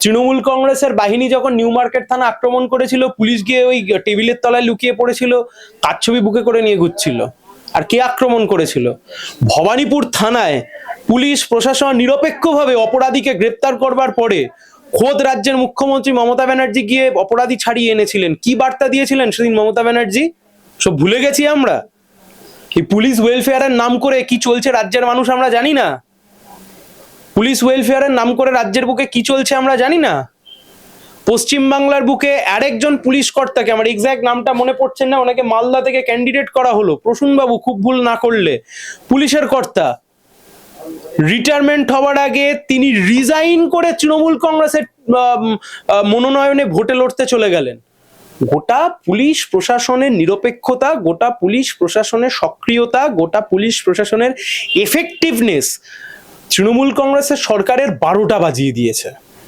তৃণমূল কংগ্রেসের বাহিনী যখন নিউ মার্কেট থানা আক্রমণ করেছিল, পুলিশ গিয়ে ওই টেবিলের তলায় লুকিয়ে পড়েছিল, কার ছবি বুকে করে নিয়ে ঘুরছিল। আর কে আক্রমণ করেছিল? ভবানীপুর থানায় পুলিশ প্রশাসন নিরপেক্ষভাবে অপরাধীকে গ্রেপ্তার করবার পরে খোদ রাজ্যের মুখ্যমন্ত্রী মমতা ব্যানার্জি গিয়ে অপরাধী ছাড়িয়ে এনেছিলেন। কি বার্তা দিয়েছিলেন সেদিন মমতা ব্যানার্জি? সব ভুলে গেছি আমরা? এই পুলিশ ওয়েলফেয়ারের নাম করে কি চলছে রাজ্যের মানুষ আমরা জানি না? পুলিশ ওয়েলফেয়ারের নাম করে রাজ্যের বুকে কি চলছে আমরা জানি না? পশ্চিমবাংলার বুকে আরেকজন পুলিশ কর্তাকে, আমার এক্সাক্ট নামটা মনে পড়ছে না, ওনাকে মালদা থেকে ক্যান্ডিডেট করা হলো, প্রসূন বাবু খুব ভুল না করলে, পুলিশের কর্তা, রিটায়ারমেন্ট হওয়ার আগে তিনি রিজাইন করে তৃণমূল কংগ্রেসের মনোনয়নে ভোটে লড়তে চলে গেলেন। গোটা পুলিশ প্রশাসনের নিরপেক্ষতা, গোটা পুলিশ প্রশাসনের সক্রিয়তা, গোটা পুলিশ প্রশাসনের এফেক্টিভনেস তৃণমূল কংগ্রেসের সরকারের 12টা বাজিয়ে দিয়েছে।